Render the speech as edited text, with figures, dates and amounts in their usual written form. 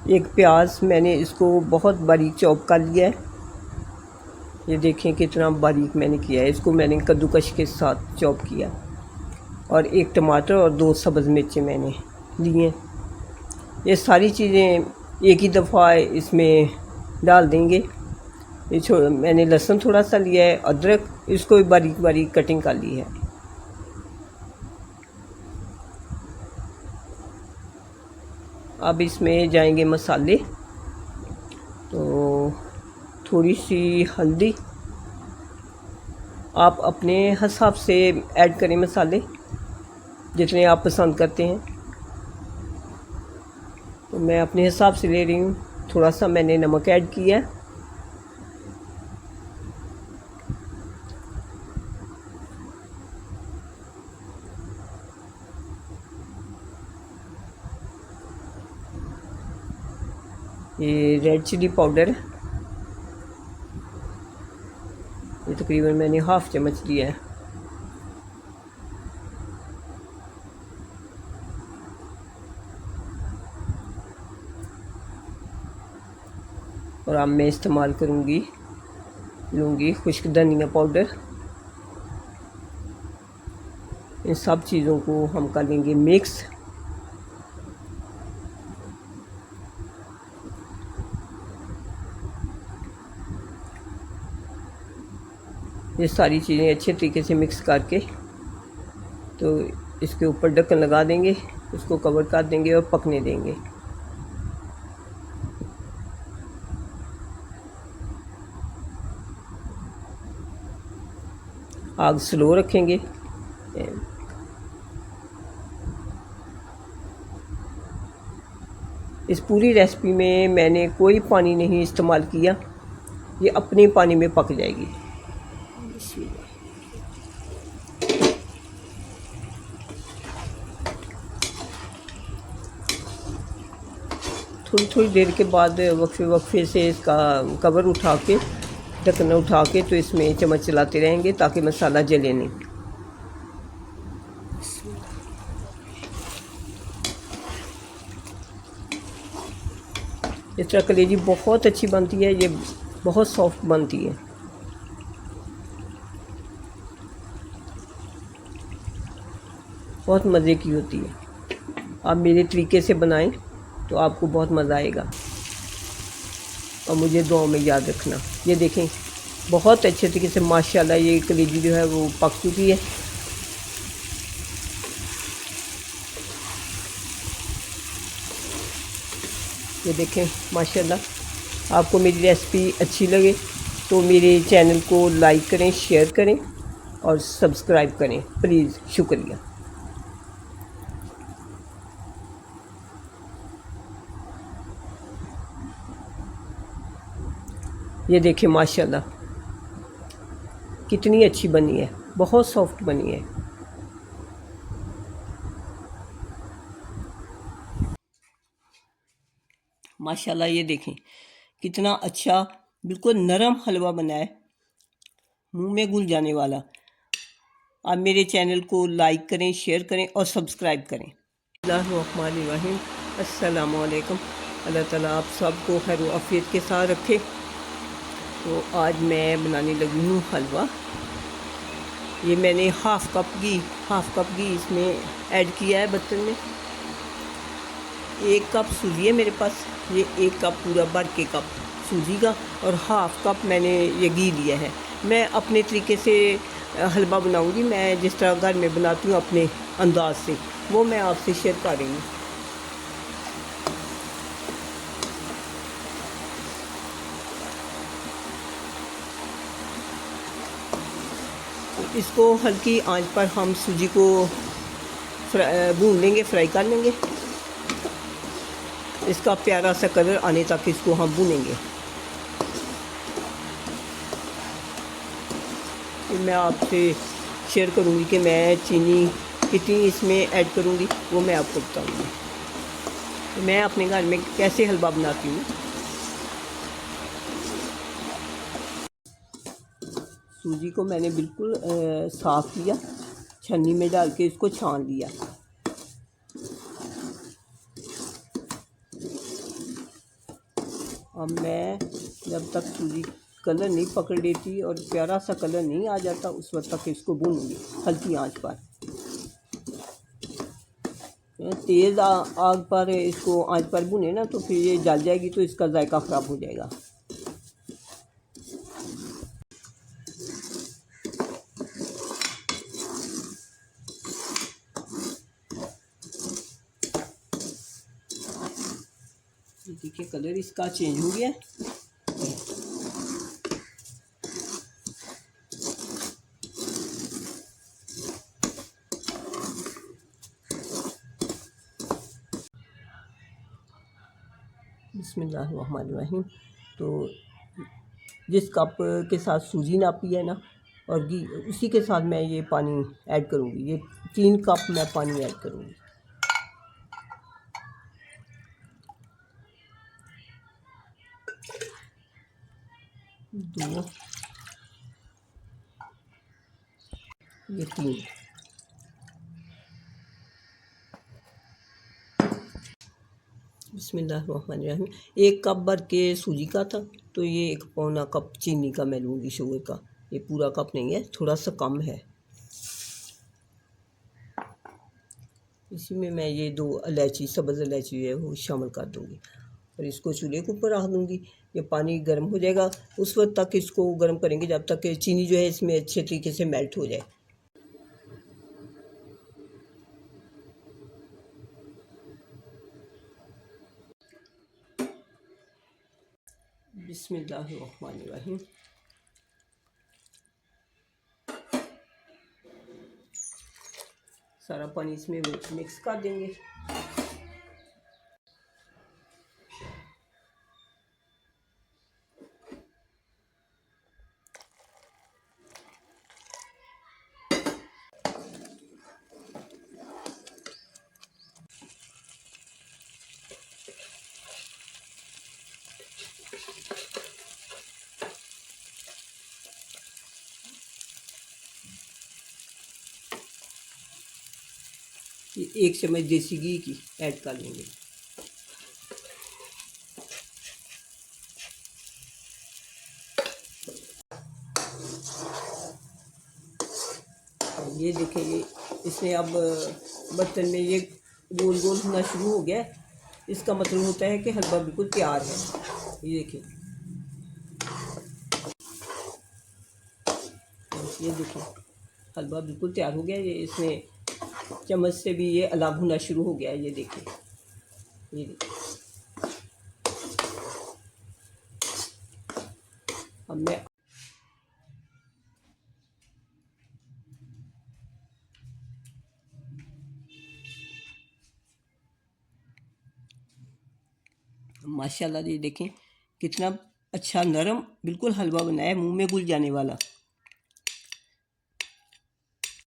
एक प्याज मैंने इसको बहुत बारीक चॉप कर लिया है। ये देखें कितना बारीक मैंने किया है। इसको मैंने कद्दूकश के साथ चॉप किया। और एक टमाटर और 2 सब्ज़ मिर्चें मैंने लिए। ये सारी चीज़ें एक ही दफ़ा इसमें डाल देंगे। ये मैंने लहसुन थोड़ा सा लिया है, अदरक इसको भी बारीक बारीक कटिंग कर ली है। अब इसमें जाएंगे मसाले। तो थोड़ी सी हल्दी, आप अपने हिसाब से ऐड करें मसाले जितने आप पसंद करते हैं। तो मैं अपने हिसाब से ले रही हूँ। थोड़ा सा मैंने नमक ऐड किया है। ये रेड चिली पाउडर है, ये तकरीबन मैंने हाफ़ चम्मच लिया है। और अब मैं इस्तेमाल लूँगी खुश्क धनिया पाउडर। इन सब चीज़ों को हम कर लेंगे मिक्स। ये सारी चीज़ें अच्छे तरीके से मिक्स करके तो इसके ऊपर ढक्कन लगा देंगे, इसको कवर कर देंगे और पकने देंगे। आग स्लो रखेंगे। इस पूरी रेसिपी में मैंने कोई पानी नहीं इस्तेमाल किया, ये अपने पानी में पक जाएगी। थोड़ी थोड़ी देर के बाद वक्फे से इसका कवर उठा के, ढक्कन उठा के, तो इसमें चम्मच चलाते रहेंगे ताकि मसाला जले नहीं। इस तरह कलेजी बहुत अच्छी बनती है, ये बहुत सॉफ्ट बनती है। बहुत मज़े की होती है। आप मेरे तरीके से बनाएं तो आपको बहुत मज़ा आएगा। और मुझे दुआ में याद रखना। ये देखें बहुत अच्छे तरीके से माशाल्लाह ये कलेजी जो है वो पक चुकी है। ये देखें माशाल्लाह। आपको मेरी रेसिपी अच्छी लगे तो मेरे चैनल को लाइक करें, शेयर करें और सब्सक्राइब करें प्लीज़। शुक्रिया। ये देखें माशाल्लाह कितनी अच्छी बनी है, बहुत सॉफ्ट बनी है। माशाल्लाह ये देखें कितना अच्छा बिल्कुल नरम हलवा बना है, मुंह में घुल जाने वाला। आप मेरे चैनल को लाइक करें, शेयर करें और सब्सक्राइब करें। बिस्मिल्लाहिर्रहमानिर्रहीम। अस्सलामु अलैकुम। अल्लाह ताला आप सबको खैर व आफियत के साथ रखे। तो आज मैं बनाने लगी हूँ हलवा। ये मैंने हाफ़ कप घी इसमें ऐड किया है बर्तन में। 1 कप सूजी है मेरे पास, ये 1 कप पूरा भर के कप सूजी का, और हाफ़ कप मैंने ये घी लिया है। मैं अपने तरीके से हलवा बनाऊंगी, मैं जिस तरह घर में बनाती हूँ अपने अंदाज से, वो मैं आपसे शेयर कर रही हूँ। इसको हल्की आंच पर हम सूजी को भून लेंगे, फ्राई कर लेंगे। इसका प्यारा सा कलर आने तक इसको हम भूनेंगे। मैं आपसे शेयर करूंगी कि मैं चीनी कितनी इसमें ऐड करूंगी, वो मैं आपको बताऊंगी। तो मैं अपने घर में कैसे हलवा बनाती हूँ। सूजी को मैंने बिल्कुल साफ़ किया, छन्नी में डाल के इसको छान लिया। अब मैं जब तक सूजी कलर नहीं पकड़ लेती और प्यारा सा कलर नहीं आ जाता उस वक्त तक इसको भूनूंगी हल्की आंच पर। तेज़ आग पर इसको आंच पर भुने ना तो फिर ये जल जाएगी तो इसका जायका ख़राब हो जाएगा। देखिए कलर इसका चेंज हो गया। बिस्मिल्लाहिर्रहमानिर्रहीम। तो जिस कप के साथ सूजी नापी है ना और घी, उसी के साथ मैं ये पानी ऐड करूँगी। ये 3 कप मैं पानी ऐड करूँगी। दो, ये 3। बिस्मिल्लाहिर्रहमानिर्रहीम। 1 कप भर के सूजी का था तो ये 1 पौना कप चीनी का मैं लूँगी शुगर का। ये पूरा कप नहीं है, थोड़ा सा कम है। इसी में मैं ये 2 इलायची, सब्ज़ इलायची है वो शामिल कर दूँगी और इसको चूल्हे के ऊपर रख दूँगी। ये पानी गर्म हो जाएगा उस वक्त तक इसको गर्म करेंगे जब तक कि चीनी जो है इसमें अच्छे तरीके से मेल्ट हो जाए। बिस्मिल्लाहिर्रहमानिर्रहीम। सारा पानी इसमें मिक्स कर देंगे। ये 1 चम्मच देसी घी की ऐड कर लेंगे। ये देखें, ये इसने अब बर्तन में ये गोल गोल होना शुरू हो गया। इसका मतलब होता है कि हलवा बिल्कुल तैयार है। ये देखें, ये देखें हलवा बिल्कुल तैयार हो गया। ये इसमें चम्मच से भी ये अलग होना शुरू हो गया है। ये देखें, ये देखें। अब मैं माशाल्लाह ये देखें कितना अच्छा नरम बिल्कुल हलवा बनाया है, मुंह में घुल जाने वाला।